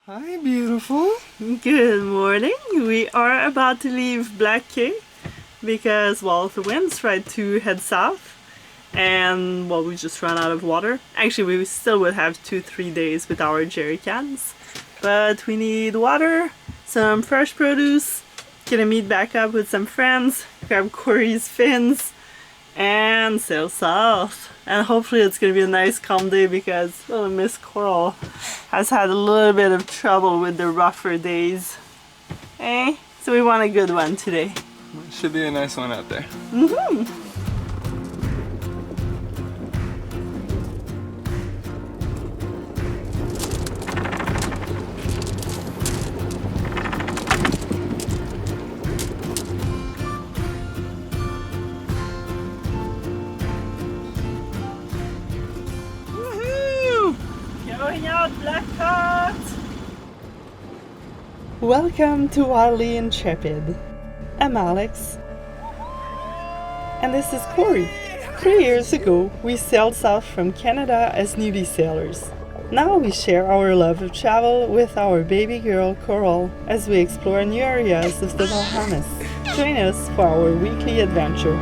Hi, beautiful. Good morning. We are about to leave Black Cay because, well, the winds tried to head south and, well, we just ran out of water. Actually, we still would have 2-3 days with our jerry cans, but we need water, some fresh produce, gonna meet back up with some friends, grab Corey's fins, and sail south. And hopefully it's gonna be a nice calm day because, well, Miss Coral has had a little bit of trouble with the rougher days. Eh? So we want a good one today. Should be a nice one out there. Woohoo! Going out, Black Cay! Welcome to Wildly Intrepid. I'm Alex. And this is Corey. 3 years ago, we sailed south from Canada as newbie sailors. Now we share our love of travel with our baby girl Coral as we explore new areas of the Bahamas. Join us for our weekly adventure.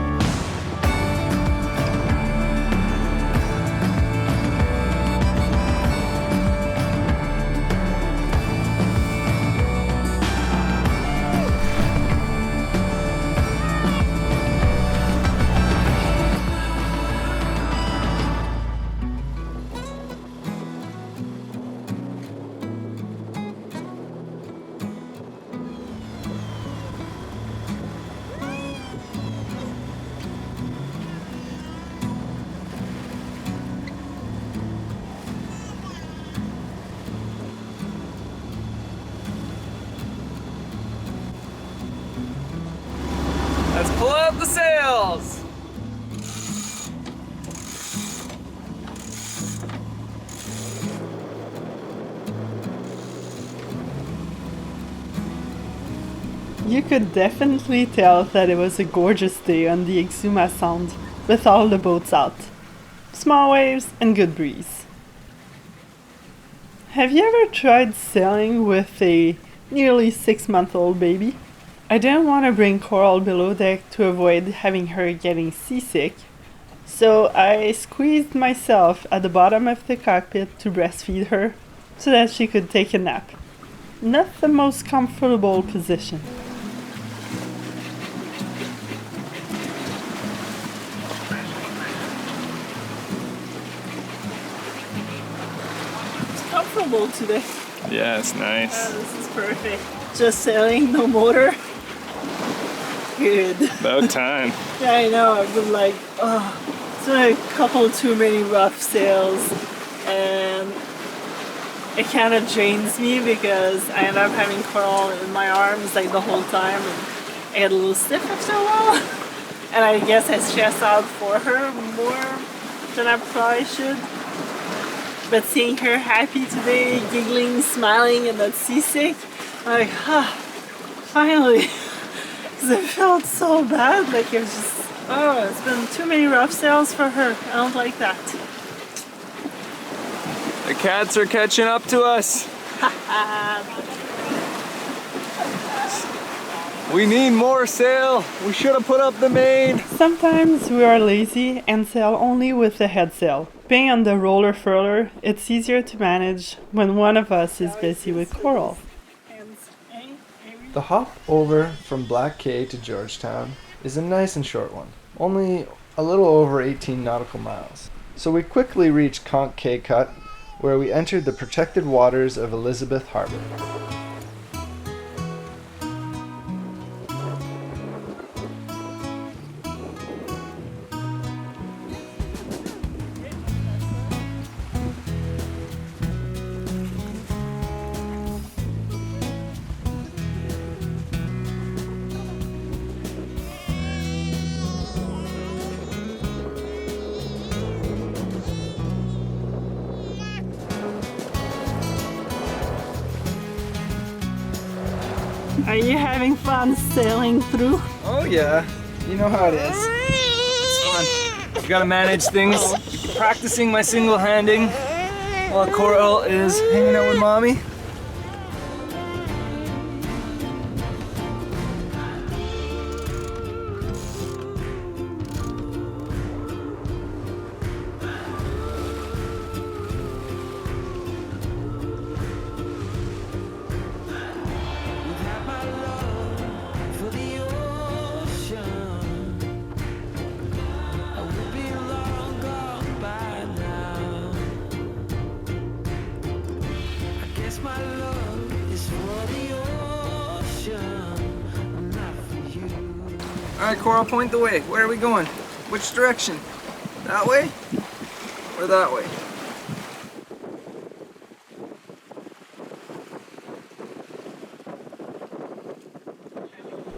Let's pull out the sails! You could definitely tell that it was a gorgeous day on the Exumas Sound with all the boats out. Small waves and good breeze. Have you ever tried sailing with a nearly 6-month-old baby? I didn't want to bring Coral below deck to avoid having her getting seasick, so I squeezed myself at the bottom of the cockpit to breastfeed her so that she could take a nap. Not the most comfortable position. It's comfortable today. Yeah, it's nice. This is perfect. Just sailing, no motor. Good. About time. Yeah, I know. I've been like, it's been a couple too many rough sails, and it kind of drains me because I end up having Coral in my arms like the whole time, and I get a little stiff after a while. And I guess I stress out for her more than I probably should. But seeing her happy today, giggling, smiling, and not seasick, I'm like, finally. Because I felt so bad, like it was just, it's been too many rough sails for her. I don't like that. The cats are catching up to us. We need more sail. We should have put up the main. Sometimes we are lazy and sail only with the head sail. Being on the roller furler, it's easier to manage when one of us is busy with Coral. The hop over from Black Cay to Georgetown is a nice and short one, only a little over 18 nautical miles. So we quickly reached Crab Cay Cut, where we entered the protected waters of Elizabeth Harbor. Are you having fun sailing through? Oh yeah, you know how it is. It's fun. You gotta manage things. Practicing my single handing while Coral is hanging out with mommy. Alright, Coral, point the way. Where are we going? Which direction? That way? Or that way?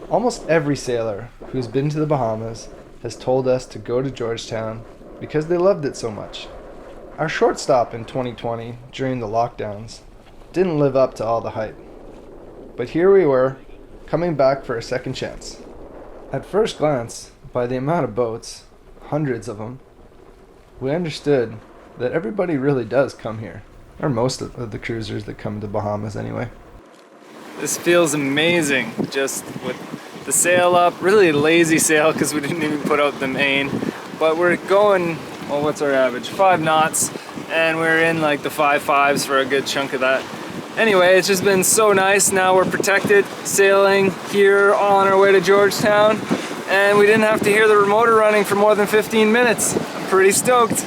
Almost every sailor who's been to the Bahamas has told us to go to Georgetown because they loved it so much. Our short stop in 2020 during the lockdowns didn't live up to all the hype. But here we were, coming back for a second chance. At first glance, by the amount of boats, hundreds of them, we understood that everybody really does come here. Or most of the cruisers that come to Bahamas anyway. This feels amazing, just with the sail up. Really lazy sail because we didn't even put out the main. But we're going, well, what's our average? 5 knots, and we're in like the 5.5s for a good chunk of that. Anyway, it's just been so nice. Now we're protected, sailing here on our way to Georgetown, and we didn't have to hear the motor running for more than 15 minutes. I'm pretty stoked.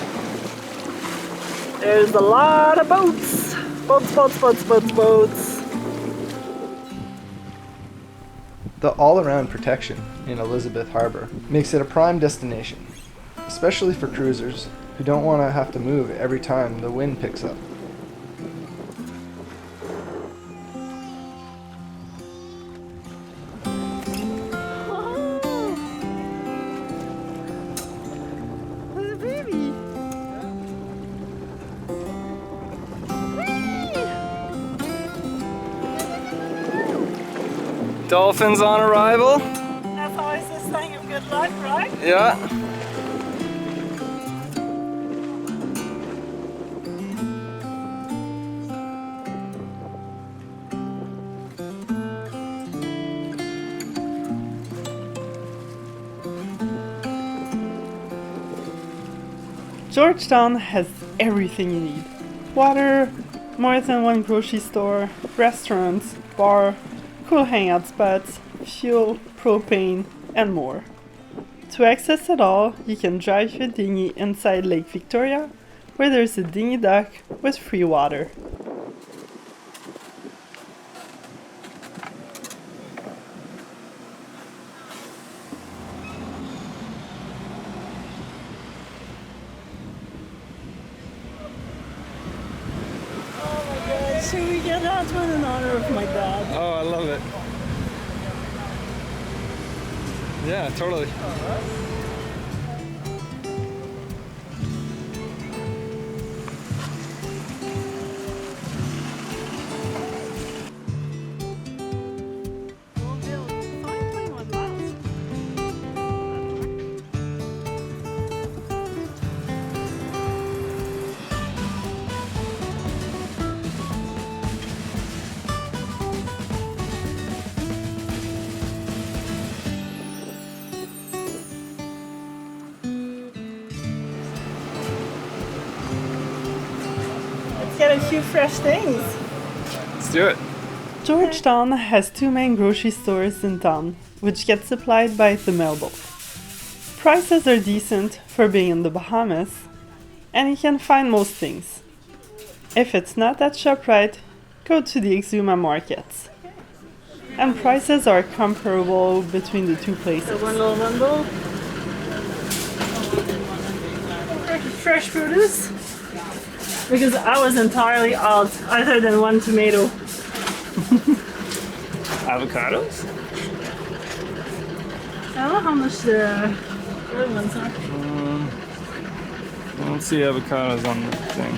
There's a lot of boats. Boats. The all-around protection in Elizabeth Harbor makes it a prime destination, especially for cruisers who don't want to have to move every time the wind picks up. Dolphins on arrival. That's always this thing of good luck, right? Yeah. Georgetown has everything you need. Water, more than one grocery store, restaurants, bar, cool hangout spots, fuel, propane, and more. To access it all, you can drive your dinghy inside Lake Victoria, where there's a dinghy dock with free water. Should we get that one in honor of my dad? Oh, I love it. Yeah, totally. Get a few fresh things. Let's do it. Georgetown has 2 main grocery stores in town, which get supplied by the mailboat. Prices are decent for being in the Bahamas, and you can find most things. If it's not at ShopRite, go to the Exuma markets. And prices are comparable between the 2 places. One little bundle. Fresh produce. Because I was entirely out, other than 1 tomato. Avocados? I don't know how much the other ones are. I don't see avocados on the thing.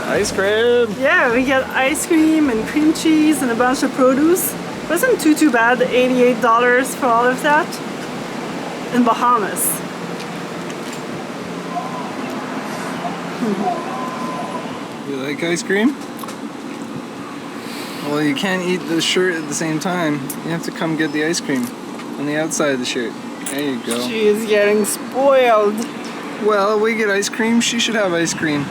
Ice cream! Yeah, we got ice cream and cream cheese and a bunch of produce. Wasn't too bad, $88 for all of that in Bahamas. You like ice cream? Well, you can't eat the shirt at the same time. You have to come get the ice cream. on the outside of the shirt. There you go. She is getting spoiled. Well, we get ice cream, she should have ice cream.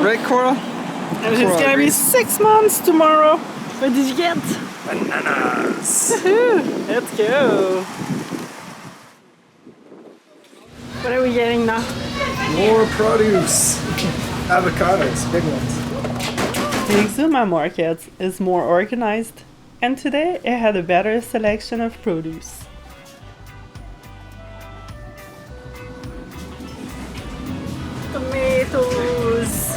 Right, Coral? And she's gonna be 6 months tomorrow. What did you get? Bananas. Woohoo! Let's go. What are we getting now? More produce. Avocados, big ones. The Exuma market is more organized, and today it had a better selection of produce. Tomatoes!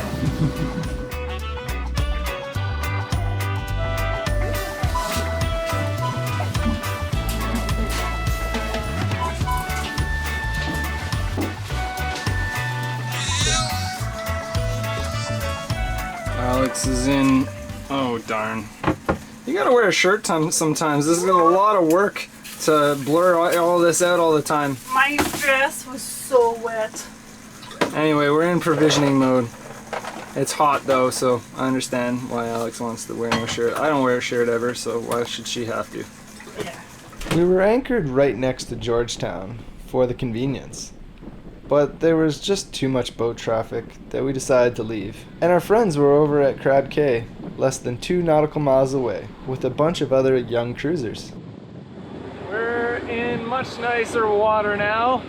Alex is in. Oh darn! You gotta wear a shirt sometimes. This is a lot of work to blur all this out all the time. My dress was so wet. Anyway, we're in provisioning mode. It's hot though, so I understand why Alex wants to wear no shirt. I don't wear a shirt ever, so why should she have to? Yeah. We were anchored right next to Georgetown for the convenience. But there was just too much boat traffic that we decided to leave. And our friends were over at Crab Cay, less than 2 nautical miles away, with a bunch of other young cruisers. We're in much nicer water now.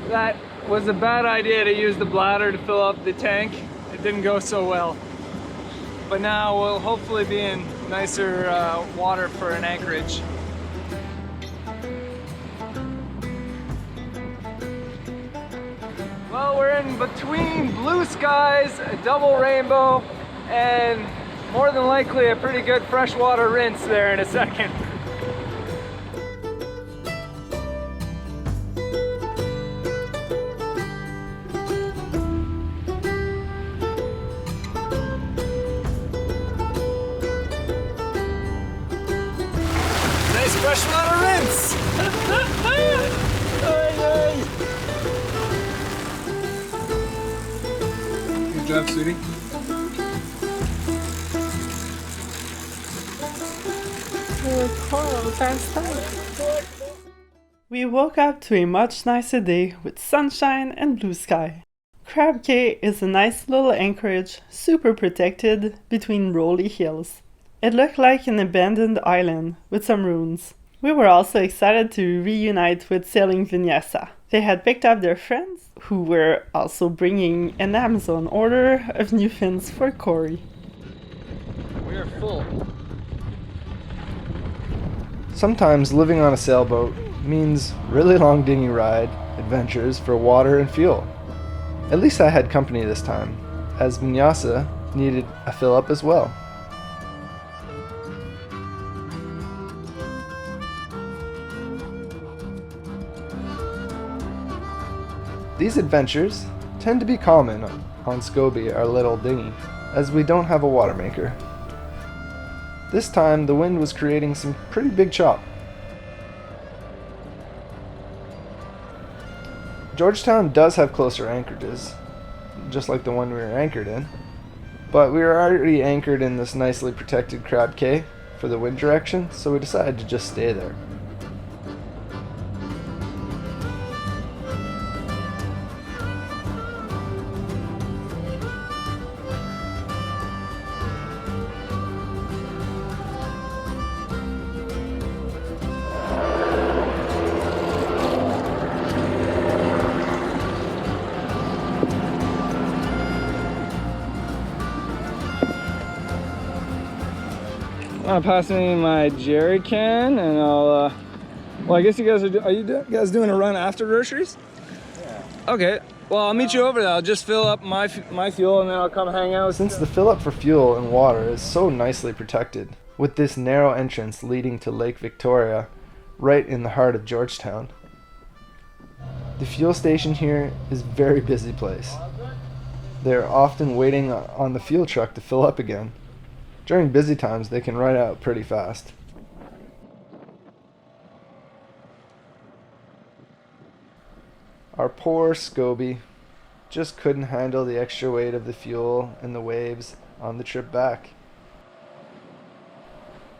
That was a bad idea to use the bladder to fill up the tank. It didn't go so well. But now we'll hopefully be in nicer water for an anchorage. Well, we're in between blue skies, a double rainbow, and more than likely a pretty good freshwater rinse there in a second. Nice freshwater rinse! Good job, sweetie. We woke up to a much nicer day with sunshine and blue sky. Crab Cay is a nice little anchorage, super protected between rolly hills. It looked like an abandoned island with some ruins. We were also excited to reunite with Sailing Vinyasa. They had picked up their friends, who were also bringing an Amazon order of new fins for Corey. We are full. Sometimes living on a sailboat means really long dinghy ride adventures for water and fuel. At least I had company this time, as Vinyasa needed a fill up as well. These adventures tend to be common on Scobie, our little dinghy, as we don't have a water maker. This time the wind was creating some pretty big chop. Georgetown does have closer anchorages, just like the one we were anchored in, but we were already anchored in this nicely protected Crab Cay for the wind direction, so we decided to just stay there. Pass me my jerry can, and I'll. Well, I guess you guys are you guys doing a run after groceries? Yeah. Okay. Well, I'll meet you over there. I'll just fill up my fuel, and then I'll come hang out. Since the fill up for fuel and water is so nicely protected, with this narrow entrance leading to Lake Victoria, right in the heart of Georgetown, the fuel station here is a very busy place. They're often waiting on the fuel truck to fill up again. During busy times, they can ride out pretty fast. Our poor Scobie just couldn't handle the extra weight of the fuel and the waves on the trip back.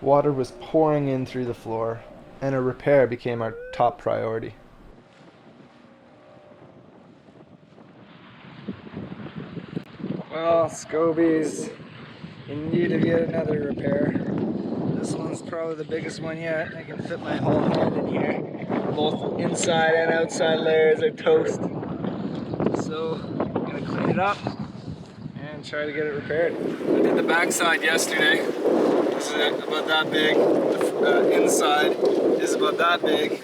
Water was pouring in through the floor, and a repair became our top priority. Well, Scobie's in need of yet another repair. This one's probably the biggest one yet. I can fit my whole hand in here. Both inside and outside layers are toast. So I'm gonna clean it up and try to get it repaired. I did the backside yesterday. This is about that big. The inside is about that big.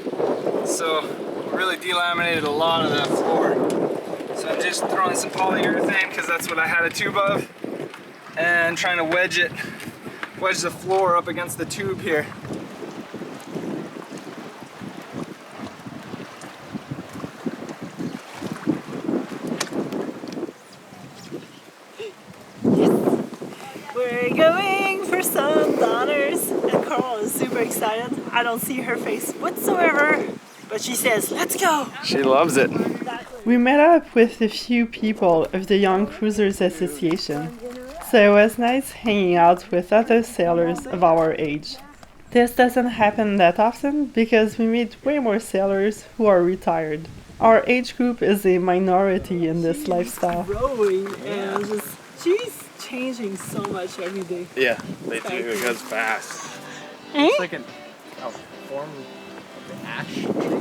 So we really delaminated a lot of that floor. So I'm just throwing some polyurethane because that's what I had a tube of, and trying to wedge the floor up against the tube here. We're going for some donors, and Carl is super excited. I don't see her face whatsoever, but she says, let's go! She loves it. We met up with a few people of the Young Cruisers Association, so it was nice hanging out with other sailors of our age. This doesn't happen that often because we meet way more sailors who are retired. Our age group is a minority in this lifestyle. Growing and she's changing so much every day. Yeah, they do. It goes fast. Eh? It's like a form of the ash tree.